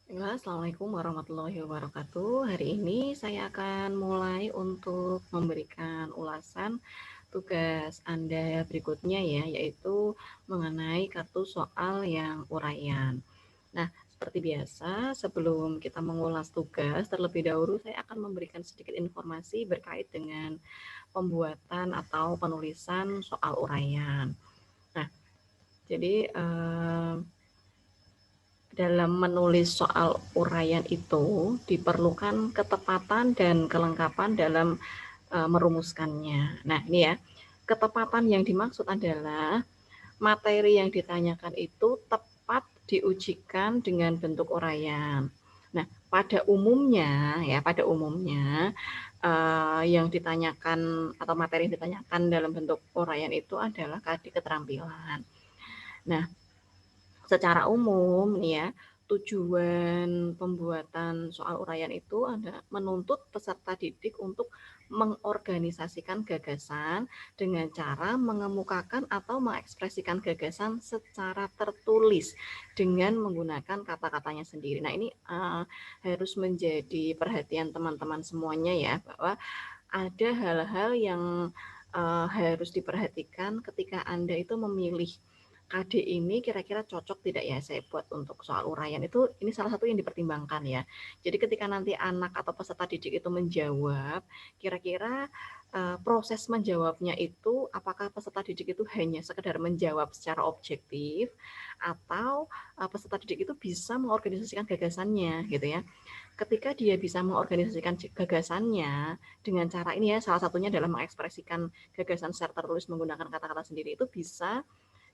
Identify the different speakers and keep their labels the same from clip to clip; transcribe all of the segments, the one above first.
Speaker 1: Assalamualaikum warahmatullahi wabarakatuh. Hari ini saya akan mulai untuk memberikan ulasan tugas Anda berikutnya ya, yaitu mengenai kartu soal yang uraian. Nah, seperti biasa, sebelum kita mengulas tugas, terlebih dahulu saya akan memberikan sedikit informasi berkait dengan pembuatan atau penulisan soal uraian. Nah, jadi dalam menulis soal uraian itu diperlukan ketepatan dan kelengkapan dalam merumuskannya. Nah, ini ya, ketepatan yang dimaksud adalah materi yang ditanyakan itu tepat diujikan dengan bentuk uraian. Nah, pada umumnya yang ditanyakan atau materi yang ditanyakan dalam bentuk uraian itu adalah keterampilan. Nah, secara umum nih ya, tujuan pembuatan soal uraian itu ada menuntut peserta didik untuk mengorganisasikan gagasan dengan cara mengemukakan atau mengekspresikan gagasan secara tertulis dengan menggunakan kata-katanya sendiri. Nah, ini harus menjadi perhatian teman-teman semuanya ya, bahwa ada hal-hal yang harus diperhatikan ketika Anda itu memilih KD ini kira-kira cocok tidak ya saya buat untuk soal uraian itu, ini salah satu yang dipertimbangkan ya. Jadi ketika nanti anak atau peserta didik itu menjawab, kira-kira proses menjawabnya itu apakah peserta didik itu hanya sekedar menjawab secara objektif atau peserta didik itu bisa mengorganisasikan gagasannya gitu ya. Ketika dia bisa mengorganisasikan gagasannya dengan cara ini ya, salah satunya adalah mengekspresikan gagasan secara tertulis menggunakan kata-kata sendiri, itu bisa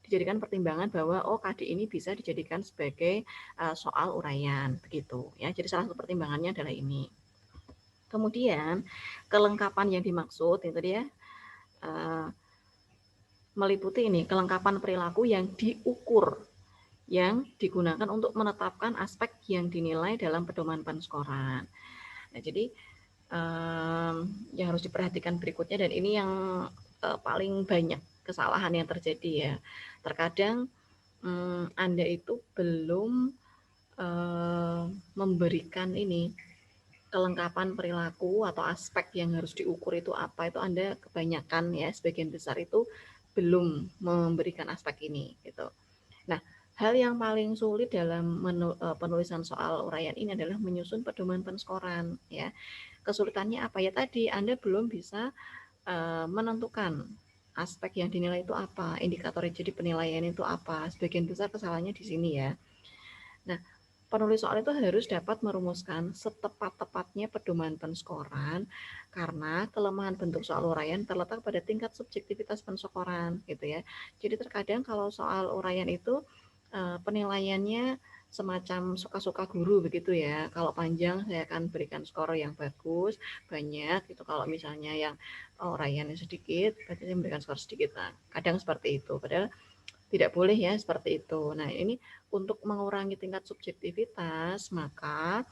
Speaker 1: dijadikan pertimbangan bahwa oh KD ini bisa dijadikan sebagai soal uraian begitu ya. Jadi salah satu pertimbangannya adalah ini. Kemudian kelengkapan yang dimaksud itu dia meliputi ini kelengkapan perilaku yang diukur yang digunakan untuk menetapkan aspek yang dinilai dalam pedoman penskoran. Nah, jadi yang harus diperhatikan berikutnya dan ini yang paling banyak kesalahan yang terjadi ya. Terkadang Anda itu belum memberikan ini kelengkapan perilaku atau aspek yang harus diukur itu apa, itu Anda kebanyakan ya, sebagian besar itu belum memberikan aspek ini gitu. Nah, hal yang paling sulit dalam penulisan soal uraian ini adalah menyusun pedoman penskoran ya. Kesulitannya apa ya tadi, Anda belum bisa menentukan aspek yang dinilai itu apa, indikatornya jadi penilaian itu apa. Sebagian besar kesalahannya di sini ya. Nah, penulis soal itu harus dapat merumuskan setepat-tepatnya pedoman penskoran karena kelemahan bentuk soal uraian terletak pada tingkat subjektivitas penskoran gitu ya. Jadi terkadang kalau soal uraian itu penilaiannya semacam suka-suka guru begitu ya. Kalau panjang saya akan berikan skor yang bagus, banyak itu. Kalau misalnya yang uraiannya sedikit, berarti saya memberikan skor sedikit. Nah, kadang seperti itu. Padahal tidak boleh ya seperti itu. Nah, ini untuk mengurangi tingkat subjektivitas, maka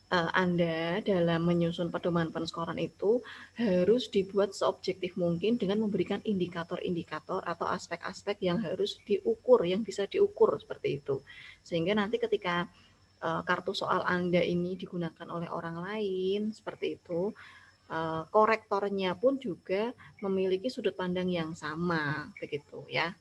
Speaker 1: Anda dalam menyusun pedoman penskoran itu harus dibuat seobjektif mungkin dengan memberikan indikator-indikator atau aspek-aspek yang harus diukur, yang bisa diukur seperti itu. Sehingga nanti ketika kartu soal Anda ini digunakan oleh orang lain seperti itu, korektornya pun juga memiliki sudut pandang yang sama begitu ya.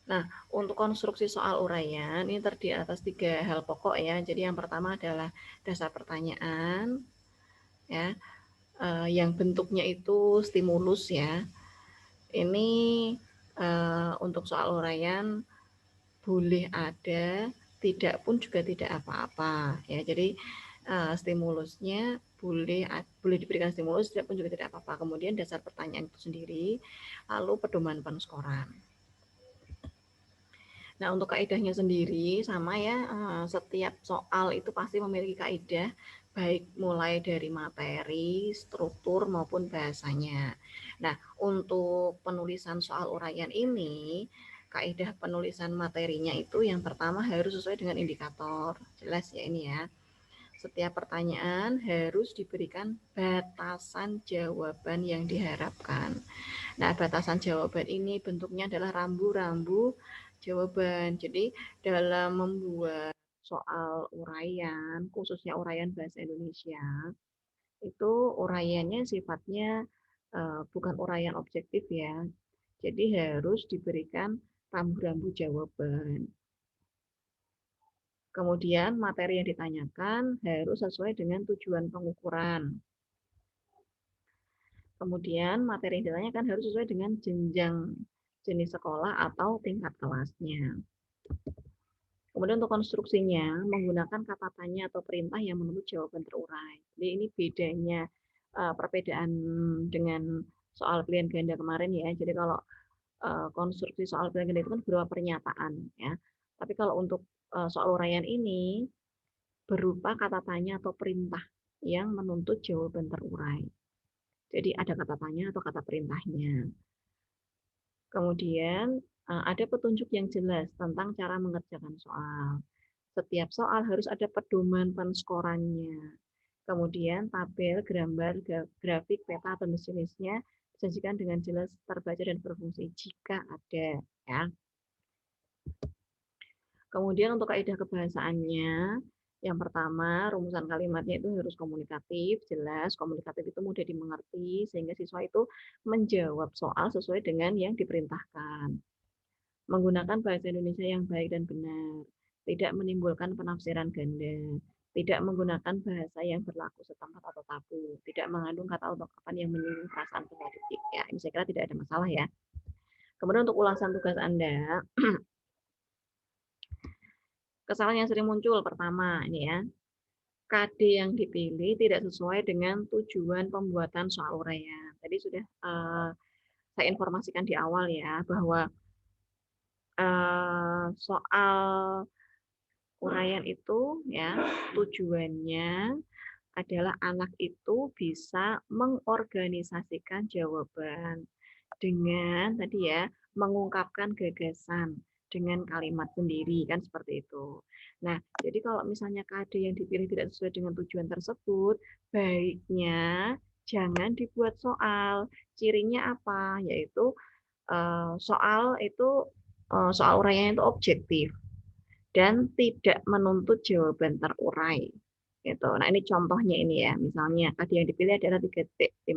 Speaker 1: Nah, untuk konstruksi soal uraian ini terdiri atas 3 hal pokok ya. Jadi yang pertama adalah dasar pertanyaan ya, yang bentuknya itu stimulus ya. Ini untuk soal uraian boleh ada, tidak pun juga tidak apa-apa ya. Jadi stimulusnya boleh diberikan stimulus, tidak pun juga tidak apa-apa. Kemudian dasar pertanyaan itu sendiri, lalu pedoman penskoran. Nah, untuk kaidahnya sendiri sama ya, setiap soal itu pasti memiliki kaidah, baik mulai dari materi, struktur maupun bahasanya. Nah, untuk penulisan soal uraian ini, kaidah penulisan materinya itu yang pertama harus sesuai dengan indikator. Jelas ya ini ya. Setiap pertanyaan harus diberikan batasan jawaban yang diharapkan. Nah, batasan jawaban ini bentuknya adalah rambu-rambu jawaban. Jadi dalam membuat soal uraian, khususnya uraian bahasa Indonesia, itu uraiannya sifatnya bukan uraian objektif ya. Jadi harus diberikan rambu-rambu jawaban. Kemudian materi yang ditanyakan harus sesuai dengan tujuan pengukuran. Kemudian materi yang ditanyakan harus sesuai dengan jenjang jenis sekolah atau tingkat kelasnya. Kemudian untuk konstruksinya menggunakan kata tanya atau perintah yang menuntut jawaban terurai. Jadi ini bedanya perbedaan dengan soal pilihan ganda kemarin ya. Jadi kalau konstruksi soal pilihan ganda itu kan berupa pernyataan ya. Tapi kalau untuk soal uraian ini berupa kata tanya atau perintah yang menuntut jawaban terurai. Jadi ada kata tanya atau kata perintahnya. Kemudian ada petunjuk yang jelas tentang cara mengerjakan soal. Setiap soal harus ada pedoman penskorannya. Kemudian tabel, gambar, grafik, peta, atau jenisnya disajikan dengan jelas, terbaca, dan berfungsi jika ada. Ya. Kemudian untuk kaidah kebahasaannya, yang pertama rumusan kalimatnya itu harus komunikatif, jelas. Komunikatif itu mudah dimengerti sehingga siswa itu menjawab soal sesuai dengan yang diperintahkan. Menggunakan bahasa Indonesia yang baik dan benar, tidak menimbulkan penafsiran ganda, tidak menggunakan bahasa yang berlaku setempat atau tabu, tidak mengandung kata atau ungkapan yang menyinggung perasaan pemerhati. Ya, ini saya kira tidak ada masalah ya. Kemudian untuk ulasan tugas Anda, kesalahan yang sering muncul pertama ini ya, KD yang dipilih tidak sesuai dengan tujuan pembuatan soal uraian. Tadi sudah saya informasikan di awal ya bahwa soal uraian itu ya tujuannya adalah anak itu bisa mengorganisasikan jawaban dengan tadi ya mengungkapkan gagasan dengan kalimat sendiri kan seperti itu. Nah, jadi kalau misalnya KD yang dipilih tidak sesuai dengan tujuan tersebut, baiknya jangan dibuat soal. Cirinya apa? Yaitu soal itu soal uraian itu objektif dan tidak menuntut jawaban terurai. Gitu. Nah, ini contohnya ini ya. Misalnya tadi yang dipilih adalah 3.15.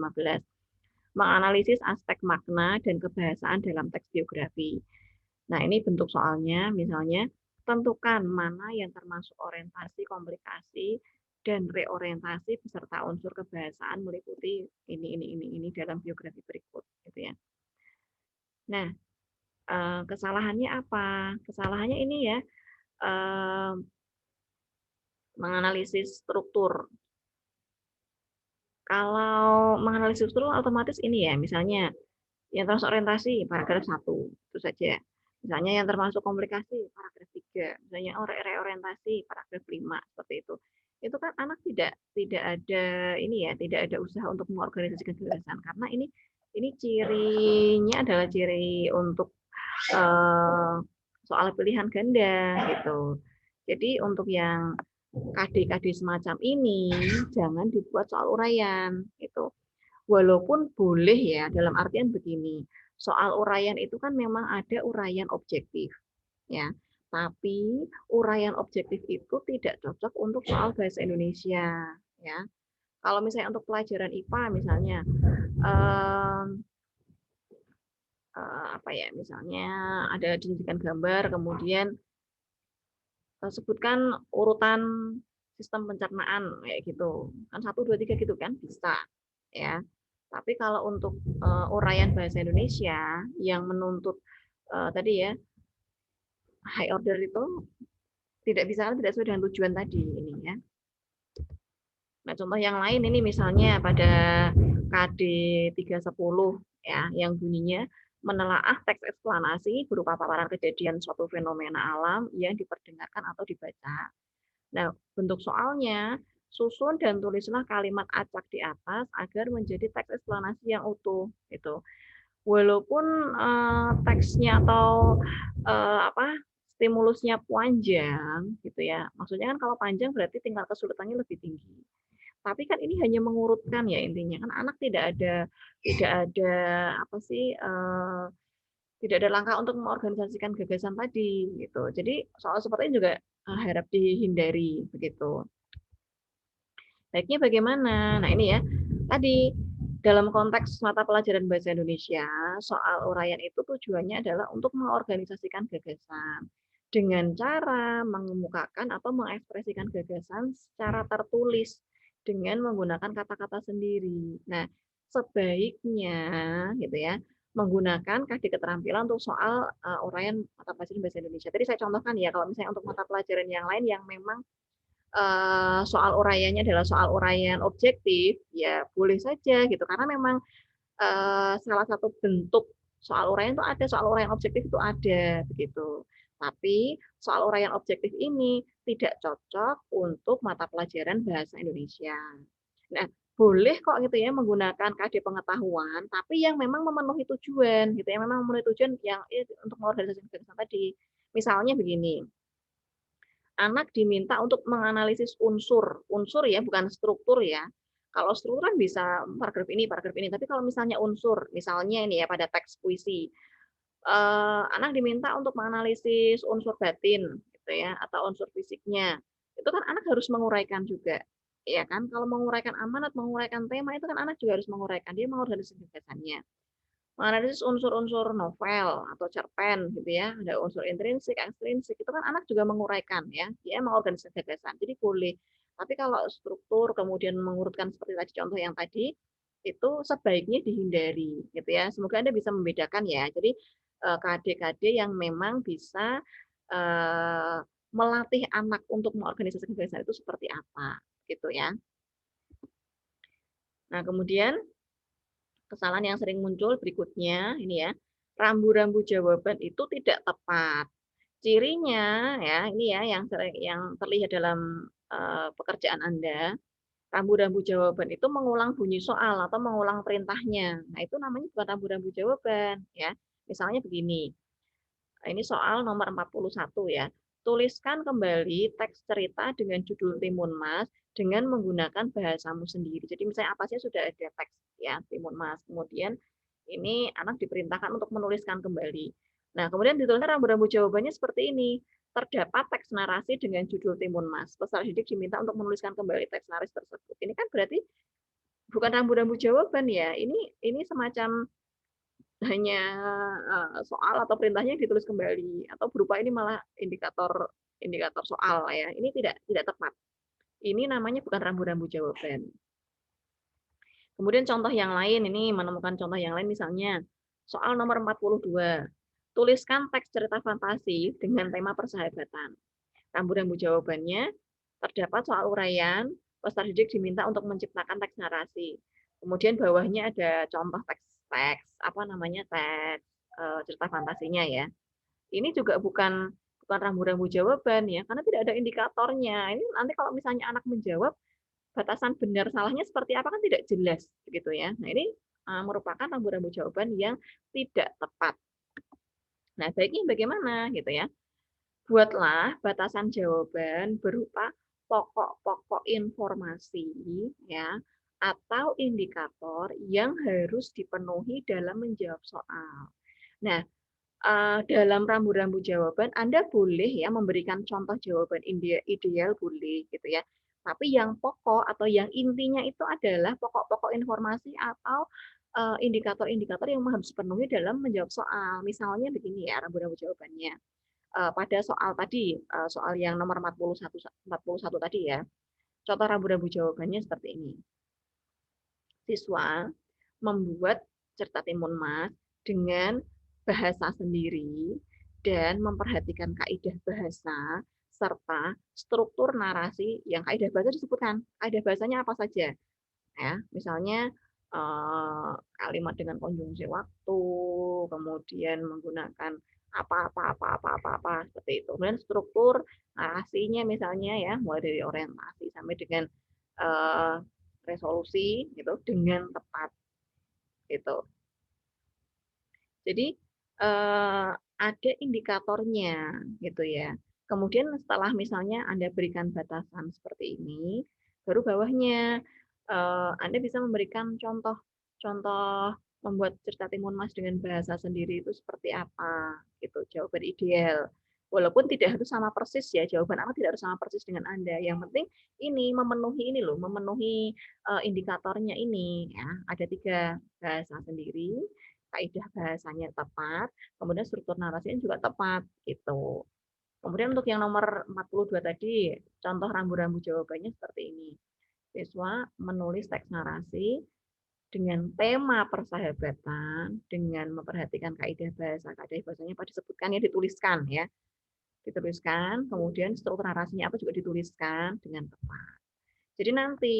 Speaker 1: Menganalisis aspek makna dan kebahasaan dalam teks biografi. Nah, ini bentuk soalnya misalnya tentukan mana yang termasuk orientasi, komplikasi, dan reorientasi beserta unsur kebahasaan meliputi ini dalam biografi berikut gitu ya. Nah, kesalahannya apa? Kesalahannya ini ya menganalisis struktur. Kalau menganalisis struktur otomatis ini ya, misalnya yang termasuk orientasi paragraf 1 itu saja. Misalnya yang termasuk komplikasi paragraf 3, misalnya reorientasi paragraf 5 seperti itu. Itu kan anak tidak ada ini ya, tidak ada usaha untuk mengorganisasikan gagasan karena ini cirinya adalah ciri untuk soal pilihan ganda gitu. Jadi untuk yang KD-KD semacam ini jangan dibuat soal uraian gitu. Walaupun boleh ya dalam artian begini, soal uraian itu kan memang ada uraian objektif ya. Tapi uraian objektif itu tidak cocok untuk soal bahasa Indonesia ya. Kalau misalnya untuk pelajaran IPA misalnya apa ya misalnya ada ditunjukkan gambar kemudian sebutkan urutan sistem pencernaan kayak gitu kan 1, 2, 3 gitu kan bisa ya. Tapi kalau untuk uraian bahasa Indonesia yang menuntut tadi ya high order itu tidak bisa tidak sesuai dengan tujuan tadi ini ya. Nah, contoh yang lain ini misalnya pada KD 310 ya yang bunyinya menelaah teks eksplanasi berupa paparan kejadian suatu fenomena alam yang diperdengarkan atau dibaca. Nah, bentuk soalnya susun dan tulislah kalimat acak di atas agar menjadi teks eksplanasi yang utuh gitu. Walaupun teksnya atau apa stimulusnya panjang gitu ya. Maksudnya kan kalau panjang berarti tingkat kesulitannya lebih tinggi. Tapi kan ini hanya mengurutkan ya intinya kan anak tidak ada apa sih Tidak ada langkah untuk mengorganisasikan gagasan tadi, gitu. Jadi soal seperti ini juga, harap dihindari, begitu. Baiknya bagaimana? Nah ini ya, tadi dalam konteks mata pelajaran bahasa Indonesia, soal uraian itu tujuannya adalah untuk mengorganisasikan gagasan dengan cara mengemukakan atau mengekspresikan gagasan secara tertulis dengan menggunakan kata-kata sendiri. Nah, sebaiknya gitu ya, menggunakan KD keterampilan untuk soal uraian mata pelajaran bahasa Indonesia. Tadi saya contohkan ya, kalau misalnya untuk mata pelajaran yang lain yang memang soal uraiannya adalah soal uraian objektif, ya boleh saja gitu. Karena memang salah satu bentuk soal uraian itu ada, soal uraian objektif itu ada, begitu. Tapi soal uraian objektif ini tidak cocok untuk mata pelajaran bahasa Indonesia. Nah, boleh kok gitu ya menggunakan KD pengetahuan, tapi yang memang memenuhi tujuan gitu ya, memang memenuhi tujuan yang untuk mengorganisasikan gagasan tadi. Misalnya begini, anak diminta untuk menganalisis unsur, unsur ya, bukan struktur ya. Kalau struktur kan bisa paragraf ini. Tapi kalau misalnya unsur, misalnya ini ya pada teks puisi, anak diminta untuk menganalisis unsur batin, gitu ya, atau unsur fisiknya. Itu kan anak harus menguraikan juga, ya kan? Kalau menguraikan amanat, menguraikan tema, itu kan anak juga harus menguraikan. Dia mengorganisasi gagasannya. Menganalisis unsur-unsur novel atau cerpen gitu ya, ada unsur intrinsik, ekstrinsik, itu kan anak juga menguraikan ya, dia mengorganisasi gagasan, jadi boleh. Tapi kalau struktur kemudian mengurutkan seperti tadi contoh yang tadi, itu sebaiknya dihindari gitu ya. Semoga Anda bisa membedakan ya. Jadi KD-KD yang memang bisa eh, melatih anak untuk mengorganisasi gagasan itu seperti apa gitu ya. Nah, kemudian kesalahan yang sering muncul berikutnya ini ya, rambu-rambu jawaban itu tidak tepat. Cirinya ya, ini ya yang terlihat dalam pekerjaan Anda, rambu-rambu jawaban itu mengulang bunyi soal atau mengulang perintahnya. Nah, itu namanya bukan rambu-rambu jawaban ya. Misalnya begini, ini soal nomor 41 ya. Tuliskan kembali teks cerita dengan judul Timun Mas dengan menggunakan bahasamu sendiri. Jadi misalnya apa sih sudah ada teks ya Timun Mas. Kemudian ini anak diperintahkan untuk menuliskan kembali. Nah, kemudian dituliskan rambu-rambu jawabannya seperti ini. Terdapat teks narasi dengan judul Timun Mas. Peserta didik diminta untuk menuliskan kembali teks narasi tersebut. Ini kan berarti bukan rambu-rambu jawaban ya. Ini semacam hanya soal atau perintahnya ditulis kembali atau berupa ini malah indikator indikator soal ya. Ini tidak tepat. Ini namanya bukan rambu-rambu jawaban. Kemudian contoh yang lain ini menemukan contoh yang lain misalnya soal nomor 42. Tuliskan teks cerita fantasi dengan tema persahabatan. Rambu-rambu jawabannya terdapat soal uraian, peserta didik diminta untuk menciptakan teks narasi. Kemudian bawahnya ada contoh teks apa namanya teks cerita fantasinya ya. Ini juga bukan rambu-rambu jawaban ya, karena tidak ada indikatornya. Ini nanti kalau misalnya anak menjawab batasan benar salahnya seperti apa kan tidak jelas begitu ya. Nah, ini merupakan rambu-rambu jawaban yang tidak tepat. Nah, baiknya bagaimana gitu ya? Buatlah batasan jawaban berupa pokok-pokok informasi ya atau indikator yang harus dipenuhi dalam menjawab soal. Nah, dalam rambu-rambu jawaban Anda boleh ya memberikan contoh jawaban ideal boleh gitu ya. Tapi yang pokok atau yang intinya itu adalah pokok-pokok informasi atau indikator-indikator yang harus dipenuhi dalam menjawab soal. Misalnya begini ya rambu-rambu jawabannya pada soal tadi, soal yang nomor 41 tadi ya, contoh rambu-rambu jawabannya seperti ini. Siswa membuat cerita Timun Mas dengan bahasa sendiri dan memperhatikan kaidah bahasa serta struktur narasi yang kaidah bahasa disebutkan. Kaidah bahasanya apa saja? Ya, misalnya kalimat dengan konjungsi waktu, kemudian menggunakan apa seperti itu. Kemudian struktur narasinya misalnya ya, mulai dari orientasi sampai dengan eh, resolusi gitu dengan tepat gitu. Jadi ada indikatornya gitu ya. Kemudian setelah misalnya Anda berikan batasan seperti ini, baru bawahnya Anda bisa memberikan contoh contoh membuat cerita Timun Mas dengan bahasa sendiri itu seperti apa, gitu, jawaban ideal. Walaupun tidak harus sama persis ya, jawaban Anda tidak harus sama persis dengan Anda, yang penting ini, memenuhi ini loh, memenuhi, indikatornya ini, ya. Ada 3, bahasa sendiri, kaidah bahasanya tepat, kemudian struktur narasinya juga tepat, gitu. Kemudian untuk yang nomor 42 tadi, contoh rambu-rambu jawabannya seperti ini. Siswa menulis teks narasi dengan tema persahabatan, dengan memperhatikan kaidah bahasa. Kaidah bahasanya apa disebutkan ya, dituliskan ya. Dituliskan, kemudian struktur narasinya apa juga dituliskan dengan tepat. Jadi nanti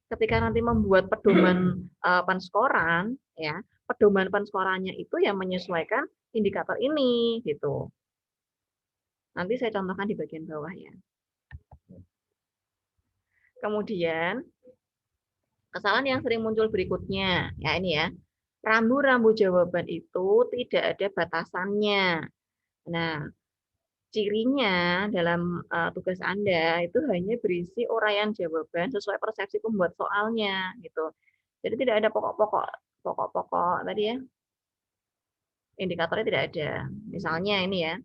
Speaker 1: ketika nanti membuat pedoman penskoran ya, pedoman penskorannya itu yang menyesuaikan indikator ini gitu. Nanti saya contohkan di bagian bawah ya. Kemudian kesalahan yang sering muncul berikutnya, ya ini ya. Rambu-rambu jawaban itu tidak ada batasannya. Nah, cirinya dalam tugas Anda itu hanya berisi uraian jawaban sesuai persepsi pembuat soalnya gitu. Jadi tidak ada pokok-pokok tadi ya. Indikatornya tidak ada. Misalnya ini ya.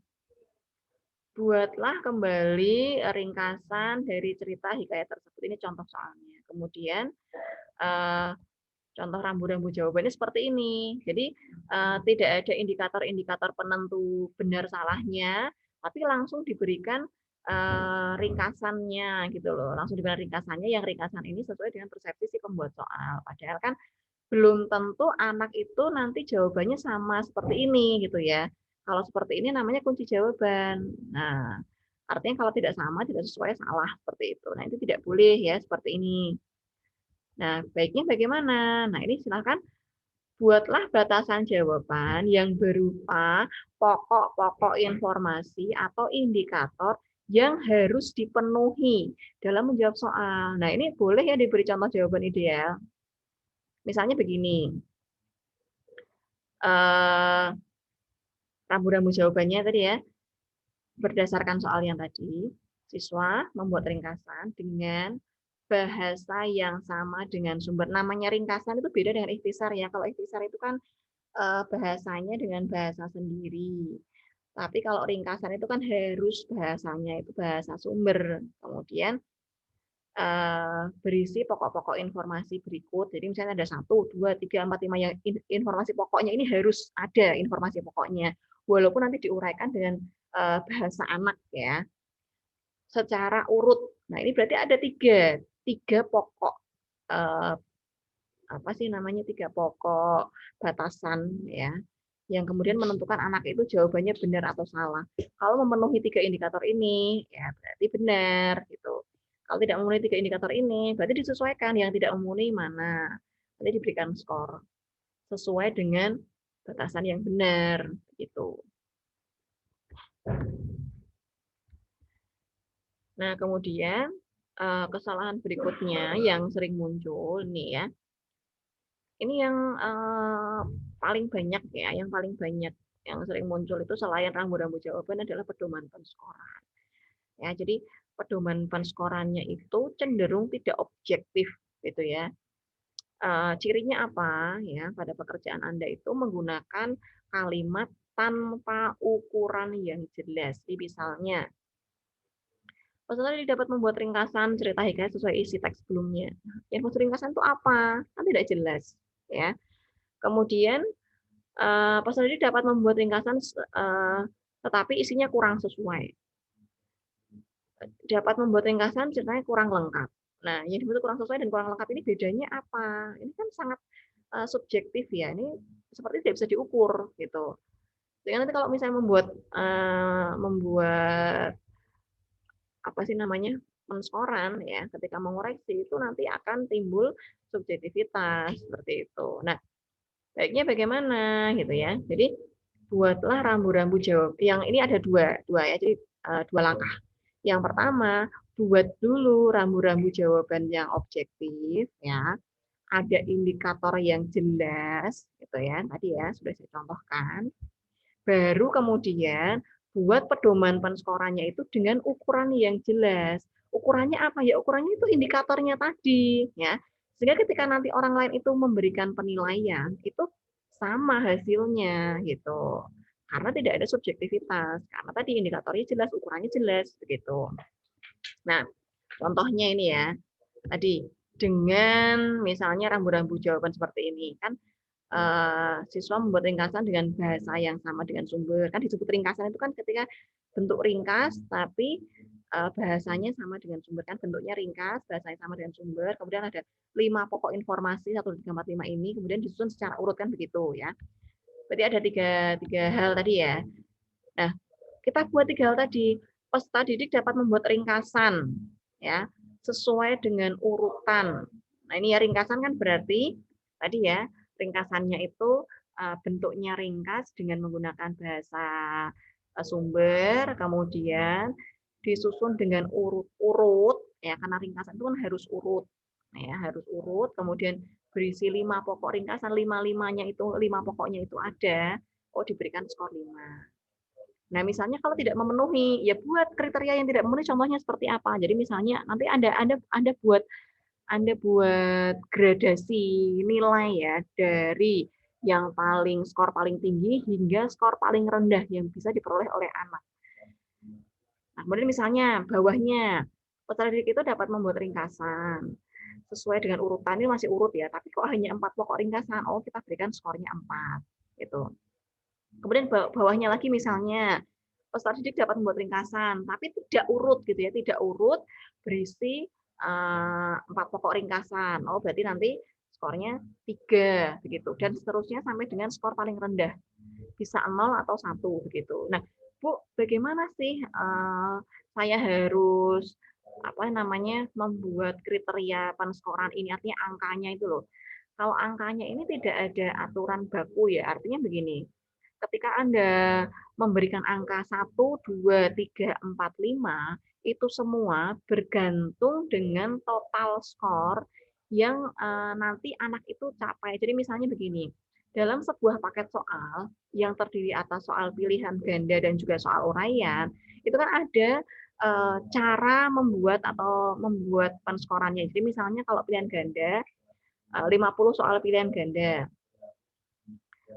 Speaker 1: Buatlah kembali ringkasan dari cerita hikayat tersebut. Ini contoh soalnya. Kemudian contoh rambu-rambu jawabannya seperti ini. Jadi tidak ada indikator-indikator penentu benar salahnya, tapi langsung diberikan ringkasannya gitu loh. Langsung diberikan ringkasannya, yang ringkasan ini sesuai dengan persepsi si pembuat soal. Padahal kan belum tentu anak itu nanti jawabannya sama seperti ini gitu ya. Kalau seperti ini namanya kunci jawaban. Nah, artinya kalau tidak sama, tidak sesuai, salah seperti itu. Nah, itu tidak boleh ya seperti ini. Nah, baiknya bagaimana? Nah, ini silakan buatlah batasan jawaban yang berupa pokok-pokok informasi atau indikator yang harus dipenuhi dalam menjawab soal. Nah, ini boleh ya diberi contoh jawaban ideal. Misalnya begini, rambu-rambu jawabannya tadi ya, berdasarkan soal yang tadi, siswa membuat ringkasan dengan bahasa yang sama dengan sumber. Namanya ringkasan itu beda dengan ikhtisar ya. Kalau ikhtisar itu kan bahasanya dengan bahasa sendiri. Tapi kalau ringkasan itu kan harus bahasanya itu bahasa sumber. Kemudian berisi pokok-pokok informasi berikut. Jadi misalnya ada 1, 2, 3, 4, 5 yang informasi pokoknya ini harus ada informasi pokoknya. Walaupun nanti diuraikan dengan bahasa anak ya, secara urut. Nah ini berarti ada tiga pokok apa sih namanya, 3 pokok batasan ya, yang kemudian menentukan anak itu jawabannya benar atau salah. Kalau memenuhi 3 indikator ini, ya berarti benar gitu. Kalau tidak memenuhi 3 indikator ini, berarti disesuaikan, yang tidak memenuhi mana. Nanti diberikan skor sesuai dengan batasan yang benar gitu. Nah, kemudian kesalahan berikutnya yang sering muncul nih ya. Ini yang paling banyak ya, yang paling banyak yang sering muncul itu selain rambu-rambu jawaban adalah pedoman penskoran. Ya, jadi pedoman penskorannya itu cenderung tidak objektif gitu ya. Cirinya apa ya? Pada pekerjaan Anda itu menggunakan kalimat tanpa ukuran yang jelas. Jadi misalnya, peserta dapat membuat ringkasan cerita hikayat sesuai isi teks sebelumnya. Yang maksud ringkasan itu apa? Kan tidak jelas, ya. Kemudian peserta dapat membuat ringkasan tetapi isinya kurang sesuai. Dapat membuat ringkasan ceritanya kurang lengkap. Nah, yang disebut kurang sesuai dan kurang lengkap ini bedanya apa? Ini kan sangat subjektif ya. Ini seperti tidak bisa diukur gitu. Sehingga nanti kalau misalnya membuat apa sih namanya, penskoran ya, ketika mengoreksi itu nanti akan timbul subjektivitas seperti itu. Nah, baiknya bagaimana gitu ya. Jadi buatlah rambu-rambu jawab. Yang ini ada dua ya, jadi 2 langkah. Yang pertama, buat dulu rambu-rambu jawaban yang objektif ya. Ada indikator yang jelas gitu ya. Tadi ya sudah saya contohkan. Baru kemudian buat pedoman penskorannya itu dengan ukuran yang jelas. Ukurannya apa ya? Ukurannya itu indikatornya tadi ya. Sehingga ketika nanti orang lain itu memberikan penilaian, itu sama hasilnya gitu. Karena tidak ada subjektivitas, karena tadi indikatornya jelas, ukurannya jelas begitu. Nah, contohnya ini ya, tadi dengan misalnya rambu-rambu jawaban seperti ini kan siswa membuat ringkasan dengan bahasa yang sama dengan sumber. Kan disebut ringkasan itu kan ketika bentuk ringkas tapi bahasanya sama dengan sumber, kan bentuknya ringkas, bahasanya sama dengan sumber, kemudian ada 5 pokok informasi 1, 2, 3, 4, 5 ini, kemudian disusun secara urut kan begitu ya. Berarti ada tiga hal tadi ya. Nah, kita buat 3 hal tadi. Peserta didik dapat membuat ringkasan ya, sesuai dengan urutan. Nah, ini ya ringkasan kan berarti tadi ya, ringkasannya itu bentuknya ringkas dengan menggunakan bahasa sumber, kemudian disusun dengan urut-urut ya, karena ringkasan itu kan harus urut. Nah, ya, harus urut, kemudian berisi 5 pokok ringkasan, 5 pokoknya itu ada, diberikan skor 5. Nah, misalnya kalau tidak memenuhi, ya buat kriteria yang tidak memenuhi contohnya seperti apa. Jadi misalnya nanti Anda buat gradasi nilai ya dari yang skor paling tinggi hingga skor paling rendah yang bisa diperoleh oleh anak. Nah, kemudian misalnya bawahnya, peserta didik itu dapat membuat ringkasan sesuai dengan urutan, ini masih urut ya, tapi kok hanya 4 pokok ringkasan, kita berikan skornya 4 gitu. Kemudian bawahnya lagi misalnya peserta didik dapat membuat ringkasan, tapi tidak urut gitu ya, tidak urut berisi 4 pokok ringkasan. Berarti nanti skornya 3 begitu dan seterusnya sampai dengan skor paling rendah. Bisa 0 atau 1 begitu. Nah, Bu, bagaimana sih saya harus membuat kriteria penskoran ini, artinya angkanya itu loh. Kalau angkanya ini tidak ada aturan baku ya, artinya begini, ketika Anda memberikan angka 1, 2, 3, 4, 5, itu semua bergantung dengan total skor yang nanti anak itu capai. Jadi misalnya begini, dalam sebuah paket soal yang terdiri atas soal pilihan ganda dan juga soal uraian, itu kan ada cara membuat penskorannya. Jadi misalnya kalau pilihan ganda, 50 soal pilihan ganda.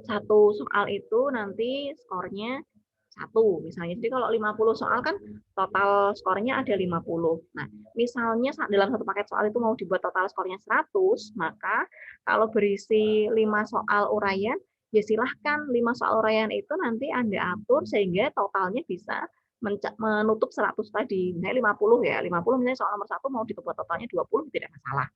Speaker 1: Satu soal itu nanti skornya 1 misalnya. Jadi kalau 50 soal kan total skornya ada 50. Nah, misalnya dalam satu paket soal itu mau dibuat total skornya 100, maka kalau berisi 5 soal uraian, ya silahkan 5 soal uraian itu nanti Anda atur sehingga totalnya bisa menutup 100 tadi. Misalnya 50 ya, 50 misalnya soal nomor 1 mau dibuat totalnya 20 tidak masalah.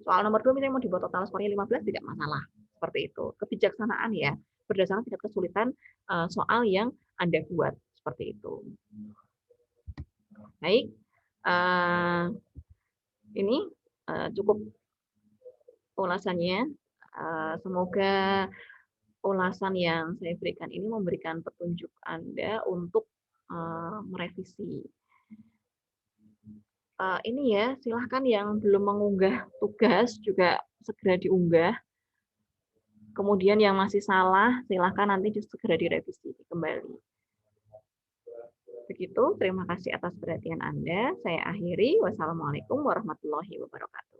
Speaker 1: Soal nomor 2 misalnya mau dibuat total skornya 15 tidak masalah. Seperti itu. Kebijaksanaan ya, berdasarkan tingkat kesulitan soal yang Anda buat. Seperti itu. Baik. Ini cukup ulasannya. Semoga ulasan yang saya berikan ini memberikan petunjuk Anda untuk merevisi. Ini ya, silahkan yang belum mengunggah tugas juga segera diunggah. Kemudian yang masih salah, silahkan nanti segera direvisi kembali. Begitu, terima kasih atas perhatian Anda. Saya akhiri. Wassalamualaikum warahmatullahi wabarakatuh.